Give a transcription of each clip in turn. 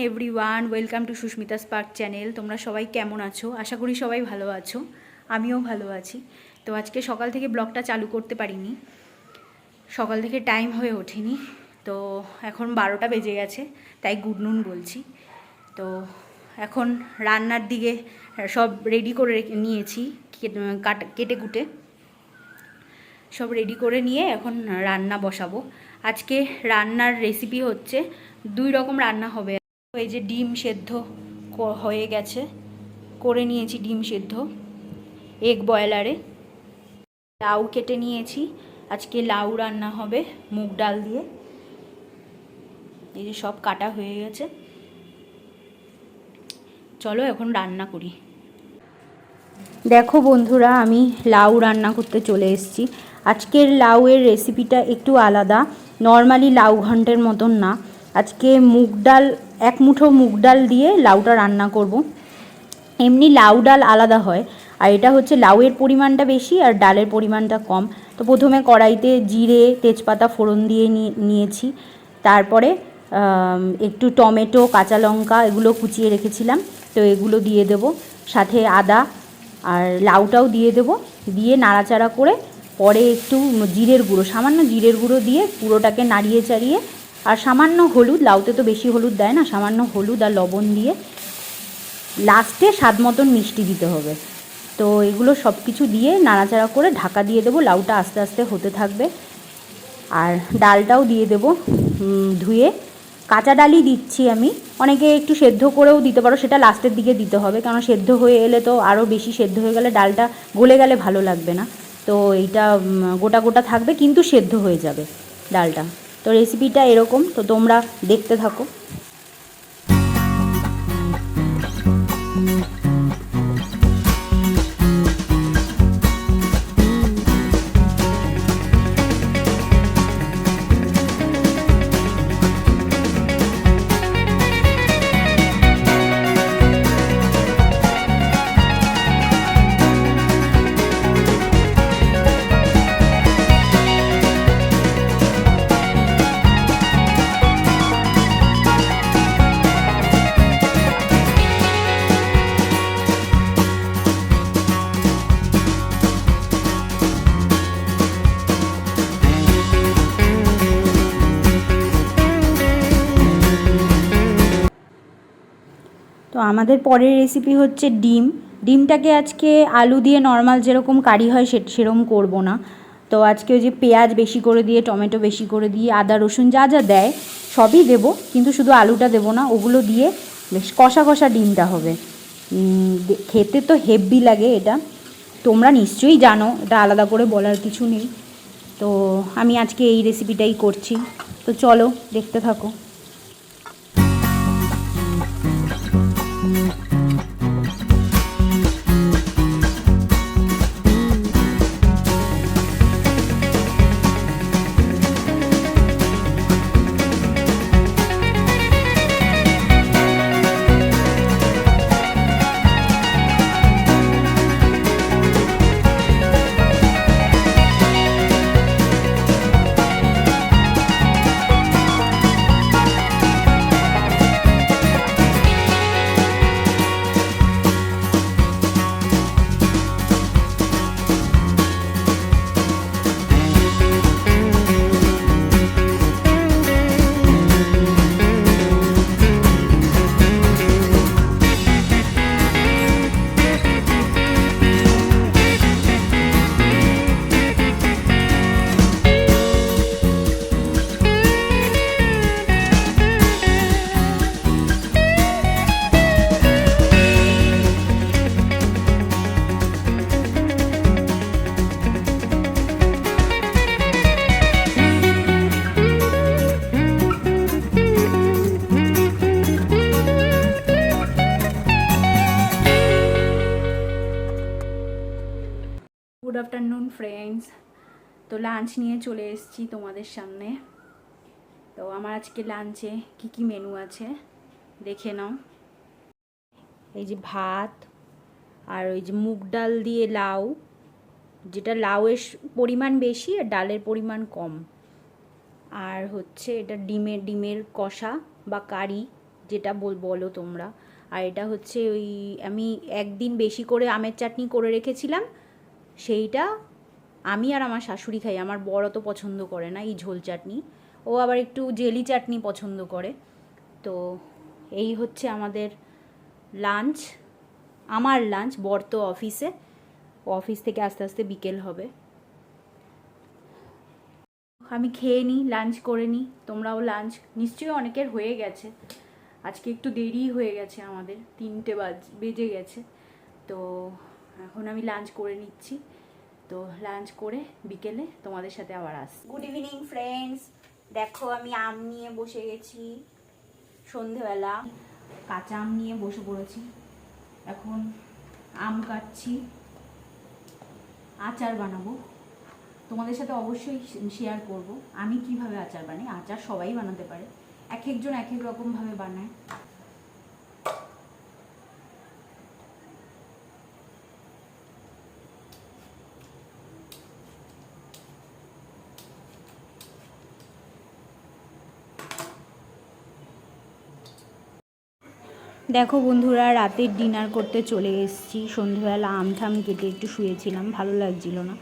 Everyone, welcome to Sushmita spark channel. তোমরা সবাই কেমন আছো? আশা করি সবাই ভালো আছো, আমিও ভালো আছি। তো আজকে সকাল থেকে ব্লগটা চালু করতে পারিনি, সকাল থেকে টাইম হয়ে ওঠেনি। তো এখন 12টা বেজে গেছে, তাই গুড নুন বলছি। তো এখন রান্নার দিকে সব রেডি করে নিয়েছি, কেটে কুটে সব রেডি করে নিয়ে এখন রান্না বসাবো। আজকে রান্নার রেসিপি হচ্ছে 2 রকম রান্না হবে। এই যে ডিম সেদ্ধ হয়ে গেছে, করে নিয়েছি ডিম সেদ্ধ এগ বয়লারে। লাউ কেটে নিয়েছি, আজকে লাউ রান্না হবে মুগ ডাল দিয়ে। এই যে সব কাটা হয়ে গেছে, চলো এখন রান্না করি। দেখো বন্ধুরা, আমি লাউ রান্না করতে চলে এসেছি। আজকের লাউয়ের রেসিপিটা একটু আলাদা, নর্মালি লাউ ঘন্টের মতন না। আজকে মুগ ডাল, 1 মুঠো মুগ ডাল দিয়ে লাউটা রান্না করব। এমনি লাউ ডাল আলাদা হয়, আর এটা হচ্ছে লাউয়ের পরিমাণটা বেশি আর ডালের পরিমাণটা কম। তো প্রথমে কড়াইতে জিরে তেজপাতা ফোড়ন দিয়ে নিয়েছি। তারপরে একটু টমেটো কাঁচা লঙ্কা এগুলো কুচিয়ে রেখেছিলাম, তো এগুলো দিয়ে দেব, সাথে আদা আর লাউটাও দিয়ে দেব। দিয়ে নাড়াচাড়া করে পরে একটু জিরের গুঁড়ো, সামান্য জিরের গুঁড়ো দিয়ে পুরোটাকে নাড়িয়ে চাড়িয়ে, আর সামান্য হলুদ, লাউতে তো বেশি হলুদ দেয় না, সামান্য হলুদ আর লবণ দিয়ে লাস্টে স্বাদ মতন মিষ্টি দিতে হবে। তো এগুলো সব কিছু দিয়ে নাড়াচাড়া করে ঢাকা দিয়ে দেবো, লাউটা আস্তে আস্তে হতে থাকবে। আর ডালটাও দিয়ে দেবো ধুয়ে, কাঁচা ডালই দিচ্ছি আমি। অনেকে একটু সেদ্ধ করেও দিতে পারো, সেটা লাস্টের দিকে দিতে হবে, কারণ সেদ্ধ হয়ে এলে তো আরও বেশি সেদ্ধ হয়ে গেলে ডালটা গলে গেলে ভালো লাগবে না। তো এইটা গোটা গোটা থাকবে কিন্তু সেদ্ধ হয়ে যাবে ডালটা। তো রেসিপিটা এরকম, তো তোমরা দেখতে থাকো। তো আমাদের পরের রেসিপি হচ্ছে ডিম। ডিমটাকে আজকে আলু দিয়ে নর্মাল যেরকম কারি হয় সেরকম করব না। তো আজকে ওই যে পেঁয়াজ বেশি করে দিয়ে, টমেটো বেশি করে দিয়ে, আদা রসুন যা যা দেয় সবই দেবো, কিন্তু শুধু আলুটা দেবো না। ওগুলো দিয়ে বেশ কষা কষা ডিমটা হবে। খেতে তো হেভি লাগে এটা, তোমরা নিশ্চয়ই জানো, এটা আলাদা করে বলার কিছু নেই। তো আমি আজকে এই রেসিপিটাই করছি, তো চলো দেখতে থাকো। Good afternoon friends. তো লাঞ্চ নিয়ে চলে এসেছি তোমাদের সামনে। তো আমার আজকে লাঞ্চে কি কি মেনু আছে দেখে নাও। এই যে ভাত, আর ওই যে মুগ ডাল দিয়ে লাউ, যেটা লাউয়ের পরিমাণ বেশি আর ডালের পরিমাণ কম। আর হচ্ছে এটা ডিমের কষা বা কারি যেটা বলো তোমরা। আর এটা হচ্ছে ওই আমি একদিন বেশি করে আমের চাটনি করে রেখেছিলাম, সেইটা আমি আর আমার শাশুড়ি খাই। আমার বড় তো পছন্দ করে না এই ঝোল চাটনি, ও আবার একটু জেলি চাটনি পছন্দ করে। তো এই হচ্ছে আমাদের লাঞ্চ, আমার লাঞ্চ। বর তো অফিসে, অফিস থেকে আস্তে আস্তে বিকেল হবে। আমি খেয়ে নিই, লাঞ্চ করে নিই। তোমরাও লাঞ্চ নিশ্চয়ই অনেকের হয়ে গেছে, আজকে একটু দেরি হয়ে গেছে, আমাদের 3টে বেজে গেছে। তো এখন আমি লাঞ্চ করে নিচ্ছি। তো লাঞ্চ করে বিকেলে তোমাদের সাথে আবার আসছি। গুড ইভিনিং ফ্রেন্ডস, দেখো আমি আম নিয়ে বসে গেছি সন্ধেবেলা, কাঁচা আম নিয়ে বসে পড়েছি। এখন আম কাটছি, আচার বানাবো। তোমাদের সাথে অবশ্যই শেয়ার করব আমি কিভাবে আচার বানাই। আচার সবাই বানাতে পারে, এক একজন এক এক রকমভাবে বানায়। দেখো বন্ধুরা, রাতের ডিনার করতে চলে এসেছি। সন্ধ্যেবেলা আম ঠাম কেটে একটু শুয়েছিলাম, ভালো লাগছিল না,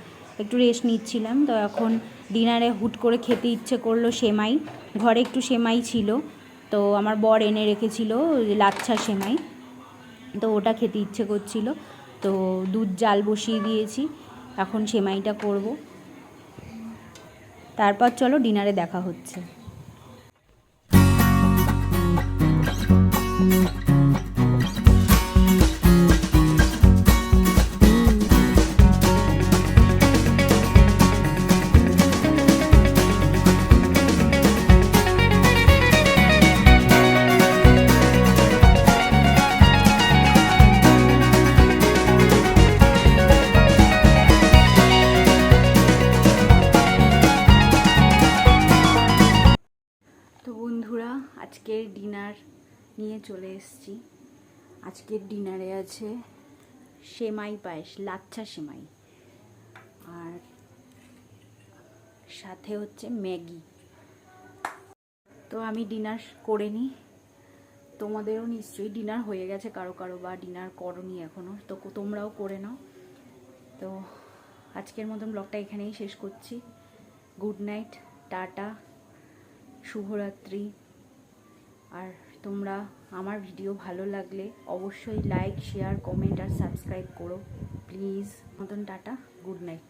একটু রেস্ট নিচ্ছিলাম। তো এখন ডিনারে হুট করে খেতে ইচ্ছে করলো সেমাই। ঘরে একটু সেমাই ছিল, তো আমার বর এনে রেখেছিল লাচ্ছা সেমাই, তো ওটা খেতে ইচ্ছে করছিল। তো দুধ জাল বসিয়ে দিয়েছি, এখন সেমাইটা করব। তারপর চলো ডিনারে দেখা হচ্ছে। তো বন্ধুরা, আজকের ডিনার নিয়ে চলে এসেছি। আজকের ডিনারে আছে সেমাই পায়েস, লাচ্ছা সেমাই, আর সাথে হচ্ছে ম্যাগি। তো আমি ডিনার করে নিই, তোমাদেরও নিশ্চয়ই ডিনার হয়ে গেছে কারো কারো, বা ডিনার করোনি এখনও, তো তোমরাও করে নাও। তো আজকের মতন ব্লগটা এখানেই শেষ করছি। গুড নাইট, টাটা, শুভরাত্রি। আর তোমরা আমার ভিডিও ভালো লাগলে অবশ্যই লাইক, শেয়ার, কমেন্ট আর সাবস্ক্রাইব করো প্লিজ। মতন টাটা, গুড নাইট।